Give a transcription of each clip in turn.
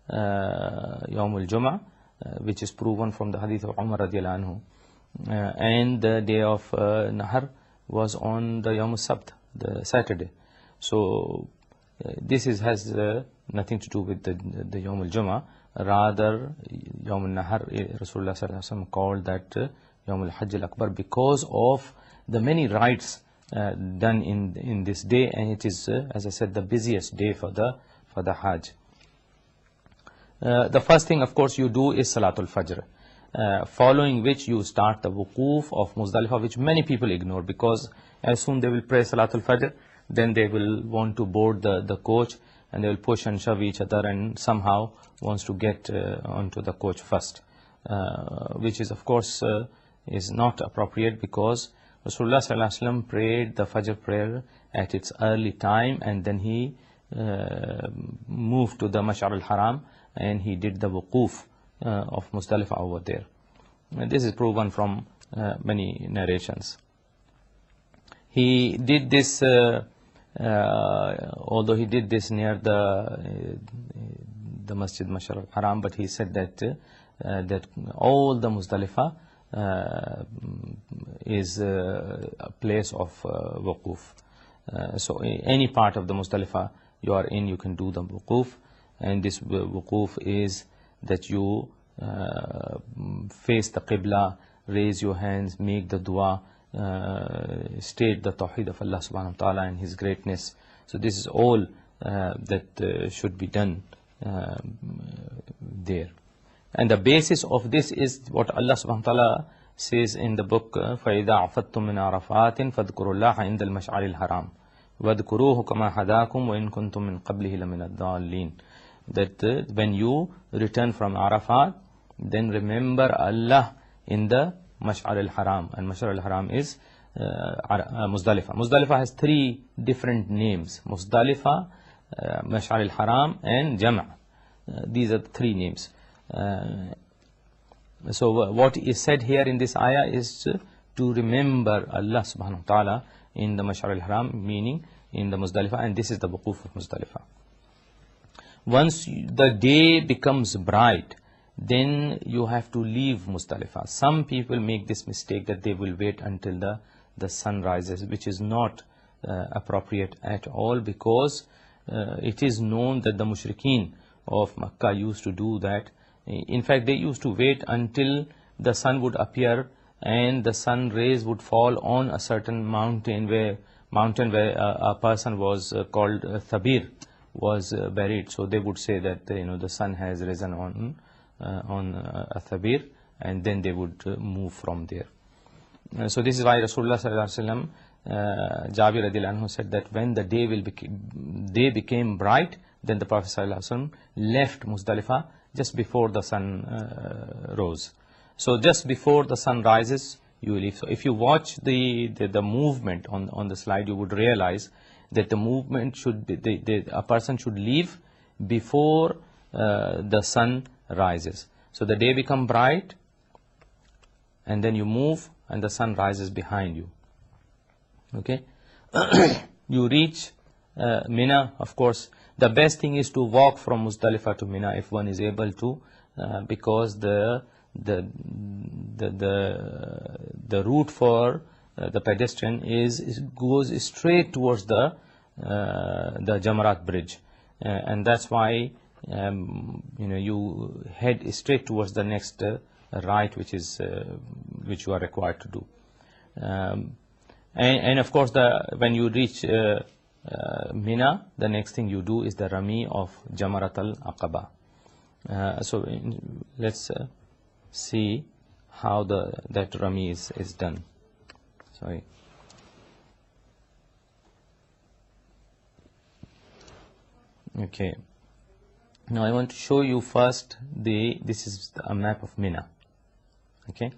Yawm al-Jum'ah, which is proven from the hadith of Umar radiallahu anhu. And the day of Nahar was on the Yawm al-Sabt, the Saturday. So this has nothing to do with the Yawm al-Jum'ah. Rather, Yawm al-Nahar, Rasulullah sallallahu alaihi wasallam called that Yawm al-Hajj al-Akbar because of the many rites done in this day, and it is, as I said, the busiest day for the Hajj. The first thing, of course, you do is Salatul Fajr, following which you start the wuquf of Muzdalifah, which many people ignore, because as soon they will pray Salatul Fajr, then they will want to board the coach, and they will push and shove each other, and somehow wants to get onto the coach first, which is, of course, is not appropriate, because Rasulullah sallallahu alaihi wasallam prayed the Fajr prayer at its early time, and then he moved to the Mash'ar al-Haram, and he did the wuquf of Muzdalifah over there. And this is proven from many narrations. He did this, although he did this near the Masjid Mash'ar al-Haram, but he said that all the Muzdalifah is a place of wuquf. So any part of the Muzdalifah you are in, you can do the wuquf, and this wuquf is that you face the Qibla, raise your hands, make the dua, state the Tawheed of Allah subhanahu wa ta'ala and His greatness. So this is all that should be done there. And the basis of this is what Allah subhanahu wa ta'ala says in the book, فَإِذَا عَفَدْتُم مِّنْ عَرَفَاتٍ فَاذْكُرُوا اللَّهَ عِنْدَ الْمَشْعَرِ الْحَرَامِ وَاذْكُرُوهُ كَمَا هَدَاكُمْ وَإِن كُنتُم مِّن قَبْلِهِ لَمِنَ الضَّالِّينَ. That when you return from Arafat, then remember Allah in the Mash'ar al-Haram, and Mash'ar al-Haram is Muzdalifah. Muzdalifah has three different names: Muzdalifah, Mash'ar al-Haram, and Jama'. These are the three names. So what is said here in this ayah is to remember Allah subhanahu wa ta'ala in the Mash'ar al-Haram, meaning in the Muzdalifah, and this is the wuquf of Muzdalifah. Once the day becomes bright, then you have to leave Muzdalifah. Some people make this mistake that they will wait until the sun rises, which is not appropriate at all, because it is known that the mushrikeen of Makkah used to do that. In fact, they used to wait until the sun would appear and the sun rays would fall on a certain mountain where a person was called Thabir was buried. So they would say that the sun has risen on a Thabir, and then they would move from there. So this is why Rasulullah sallallahu alaihi wasallam, Jabir radiallahu anhu said that when the day became bright, then the Prophet sallallahu alaihi wasallam left Muzdalifah just before the sun rose. So just before the sun rises, you leave. So if you watch the movement on the slide, you would realize that the movement should be, a person should leave before the sun rises. So the day become bright, and then you move, and the sun rises behind you. Okay. You reach Mina. Of course, the best thing is to walk from Muzdalifah to Mina if one is able to, because the route for the pedestrian goes straight towards the Jamarat bridge, and that's why you head straight towards the next rite, which you are required to do. And of course, when you reach Mina, the next thing you do is the Rami of Jamarat al-Aqaba. So let's see how that Rami is done. Sorry. Okay. Now I want to show you first this is a map of Mina. Okay.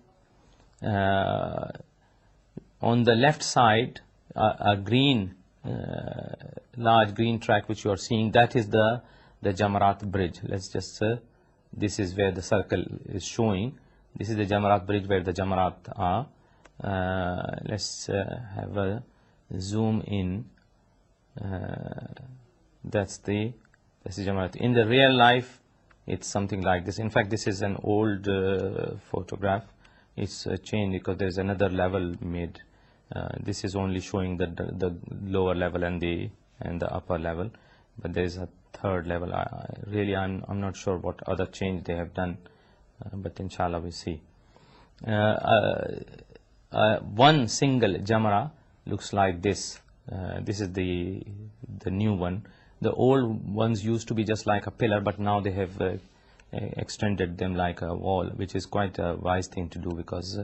On the left side, a green, large green track which you are seeing, that is the Jamarat bridge. Let's just this is where the circle is showing. This is the Jamarat bridge where the Jamarat are. Let's have a zoom in. That's the Jamarat. In the real life, it's something like this. In fact, this is an old photograph. It's changed because there's another level made. This is only showing the lower level and the upper level, but there is a third level. Really, I'm not sure what other change they have done, but inshallah we see. One single jamra looks like this. This is the new one. The old ones used to be just like a pillar, but now they have extended them like a wall, which is quite a wise thing to do because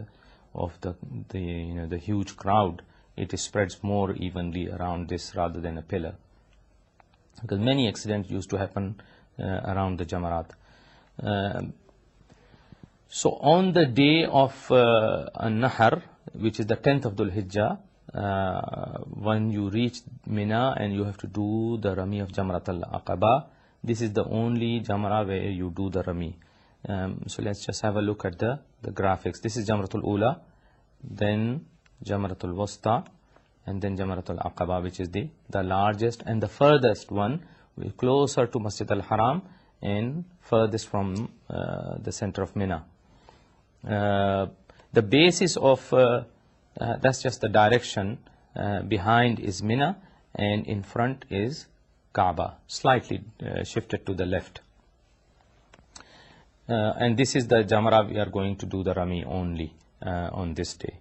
of the huge crowd. It spreads more evenly around this rather than a pillar, because many accidents used to happen around the Jamarat. So on the day of An-Nahr, which is the 10th of Dhul Hijjah, when you reach Mina and you have to do the Rami of Jamrat al-Aqaba, this is the only Jamra where you do the Rami. So let's just have a look at the graphics. This is Jamratul Ula, then Jamratul Wasta, and then Jamratul Aqaba, which is the largest and the furthest one, closer to Masjid al-Haram and furthest from the center of Mina. The basis of, that's just the direction, behind is Mina and in front is Kaaba, slightly shifted to the left. And this is the Jamra we are going to do the Rami only on this day,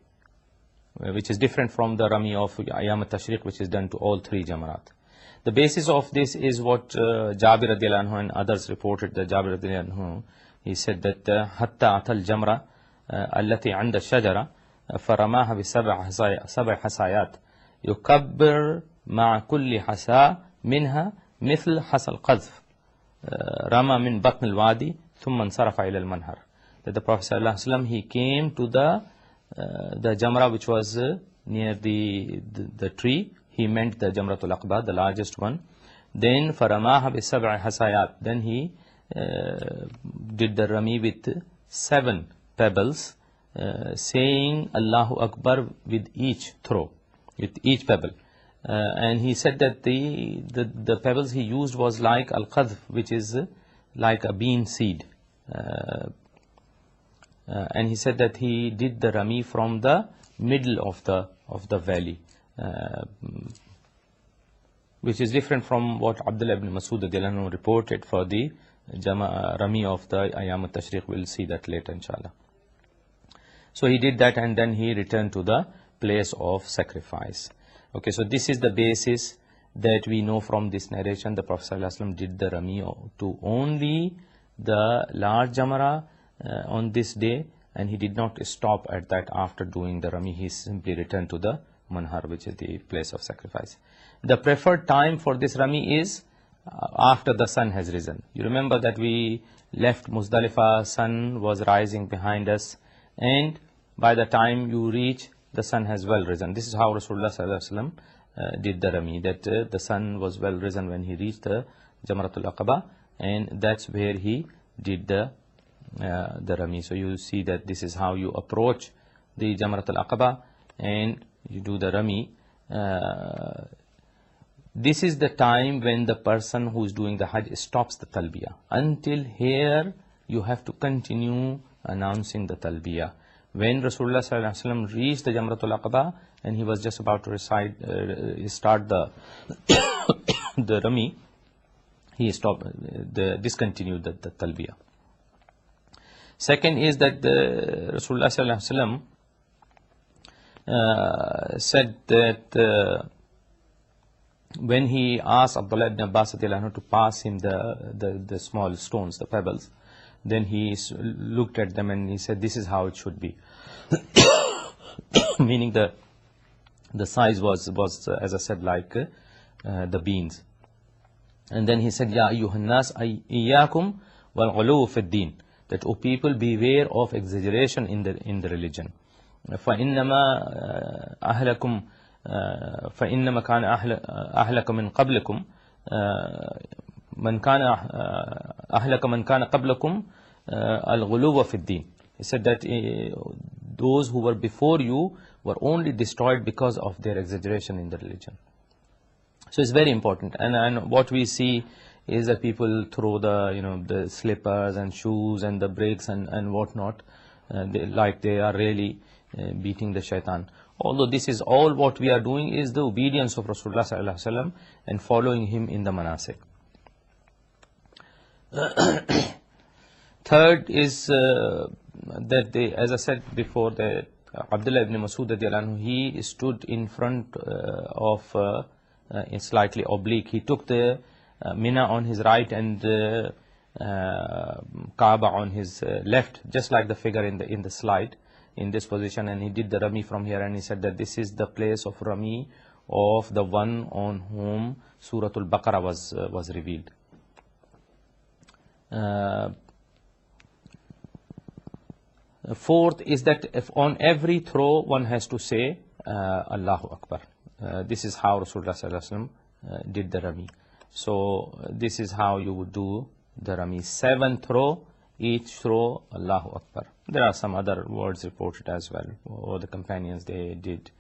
which is different from the Rami of Ayam al-Tashriq, which is done to all three Jamarat. The basis of this is what Jabir radiallahu anhu and others reported. That Jabir radiallahu anhu, he said that hatta atal jamra allati 'inda shajara faramaha bi sab'a hasayat yukabbir ma'a kulli hasa minha mithl hasal qadhf rama min batn al-wadi thumma insarafa ila al-manhar. That the Prophet sallallahu alaihi wasallam, he came to the jamra which was near the tree. He meant the Jamratul Aqaba, the largest one. Then faramaha bi sab'a hasayat, then he did the Rami with 7 pebbles, saying Allahu Akbar with each throw, with each pebble. And he said that the pebbles he used was like al-qadhf, which is like a bean seed. And he said that he did the Rami from the middle of the valley, which is different from what Abdullah ibn Masud reported for the Rami of the Ayam al-Tashriq. We'll see that later, inshallah. So he did that and then he returned to the place of sacrifice. Okay, so this is the basis that we know from this narration. The Prophet ﷺ did the Rami to only the large Jamra on this day, and he did not stop at that. After doing the Rami, he simply returned to the Manhar, which is the place of sacrifice. The preferred time for this Rami is after the sun has risen. You remember that we left Muzdalifah, sun was rising behind us, and by the time you reach, the sun has well risen. This is how Rasulullah sallallahu alaihi wasallam did the Rami, that the sun was well risen when he reached the Jamratul Aqaba, and that's where he did the Rami. So you see that this is how you approach the Jamratul Aqaba and you do the Rami. This is the time when the person who is doing the Hajj stops the Talbiyah. Until here, you have to continue announcing the Talbiyah. When Rasulullah sallallahu alaihi wasallam reached the Jamratul Aqaba and he was just about to start the the Rami, he stopped, discontinued the Talbiyah. Second is that the Rasulullah sallallahu alaihi wasallam said that when he asked Abdullah ibn Abbas to pass him the small stones, the pebbles, then he looked at them and he said, this is how it should be. Meaning the size was as I said, like the beans. And then he said, Ya ayyuhan nas iyyakum wal ghuluw fi ad-din, that O people, beware of exaggeration in the religion. فإنما كان أهلك من قبلكم من كان أهلك من كان قبلكم الغلو في الدين. He said that those who were before you were only destroyed because of their exaggeration in the religion. So it's very important. And what we see is that people throw the slippers and shoes and the bricks and whatnot, they are really beating the shaitan. Although this is all what we are doing is the obedience of Rasulullah sallallahu alaihi wasallam and following him in the manasik. Third is that as I said before, that Abdullah ibn Masud radiallahu anhu, he stood in front of slightly oblique. He took the Mina on his right and Kaaba on his left, just like the figure in the slide, in this position, and he did the Rami from here, and he said that this is the place of Rami of the one on whom Suratul Baqarah was revealed. Fourth is that if on every throw one has to say Allahu Akbar. This is how Rasulullah sallallahu alaihi wasallam did the Rami. So this is how you would do the Rami. 7 throw, each throw Allahu Akbar. There are some other words reported as well, or the companions they did.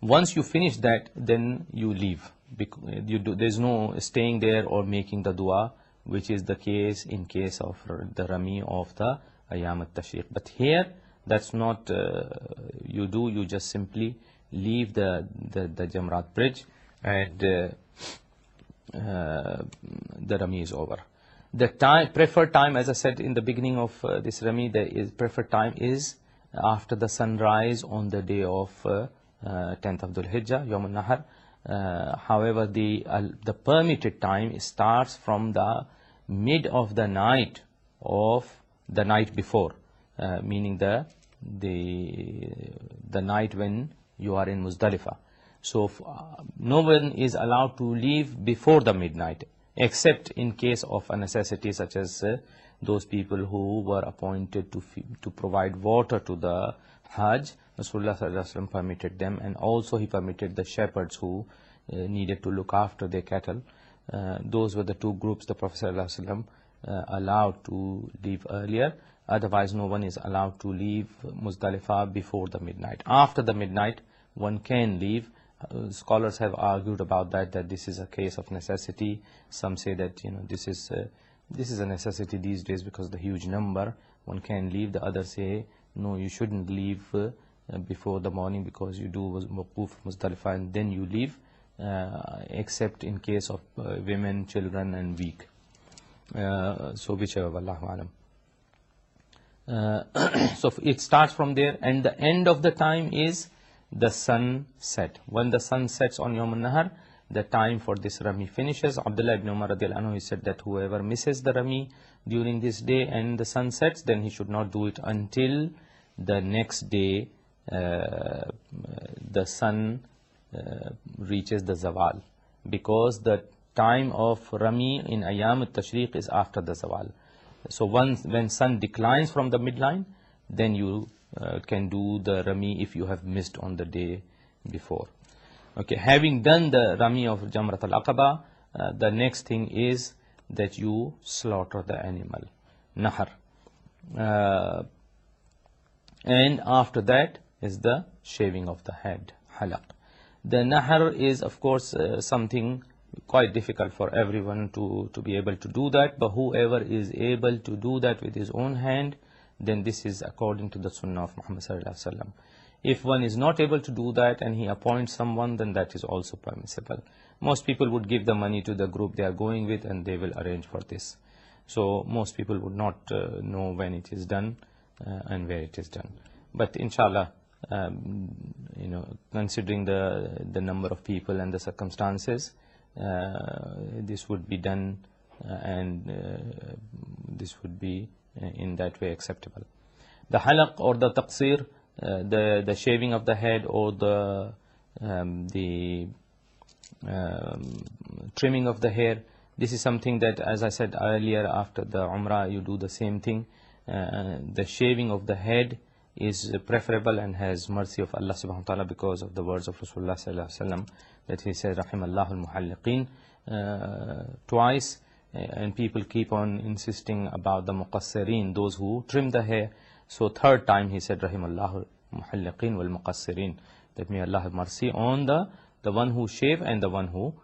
Once you finish that, then you leave. There's no staying there or making the dua, which is the case in case of the Rami of the Ayyam al-Tashriq. But here, that's not you just simply leave the Jamrat bridge and the Rami is over. The preferred time, as I said in the beginning of this Rami, preferred time is after the sunrise on the day of 10th of Dhul Hijjah, Yawm al-Nahar. However, the permitted time starts from the mid of the night of the night before, meaning the night when you are in Muzdalifah. So no one is allowed to leave before the midnight, except in case of a necessity, such as those people who were appointed to provide water to the Hajj. Rasulullah sallallahu alaihi wasallam permitted them, and also he permitted the shepherds who needed to look after their cattle. Those were the two groups the Prophet sallallahu alaihi wasallam allowed to leave earlier. Otherwise, no one is allowed to leave Muzdalifah before the midnight. After the midnight, one can leave. Scholars have argued about that this is a case of necessity. Some say that this is a necessity these days because of the huge number. One can leave. The others say no, you shouldn't leave before the morning because you do Wuquf Muzdalifah and then you leave, except in case of women, children and weak. So whichever, Wallahu alam. So it starts from there, and the end of the time is the sun set. When the sun sets on Yawm al-Nahar, the time for this Rami finishes. Abdullah ibn Umar radiallahu anhu, he said that whoever misses the Rami during this day and the sun sets, then he should not do it until the next day the sun reaches the Zawal, because the time of Rami in Ayyam al-Tashriq is after the Zawal. So when sun declines from the midline, then you can do the Rami if you have missed on the day before. Okay, having done the Rami of Jamrat al-Aqaba, the next thing is that you slaughter the animal, Nahar. And after that is the shaving of the head, Halaq. The Nahar is, of course, something quite difficult for everyone to be able to do that, but whoever is able to do that with his own hand, then this is according to the Sunnah of Muhammad sallallahu alaihi wasallam. If one is not able to do that and he appoints someone, then that is also permissible. Most people would give the money to the group they are going with and they will arrange for this. So most people would not know when it is done and where it is done. But inshallah, considering the number of people and the circumstances, this would be done and this would be in that way acceptable. The halaq or the taqsir, the shaving of the head or the trimming of the hair, this is something that, as I said earlier, after the Umrah you do the same thing. The shaving of the head is preferable and has mercy of Allah subhanahu wa ta'ala because of the words of Rasulullah sallallahu alaihi wasallam that he said Rahimallahu al-muhalliqeen twice, and people keep on insisting about the muqassirin, those who trim the hair. So third time he said Rahimallahu al-muhalliqeen wal-muqassirin, that may Allah have mercy on the the one who shave and the one who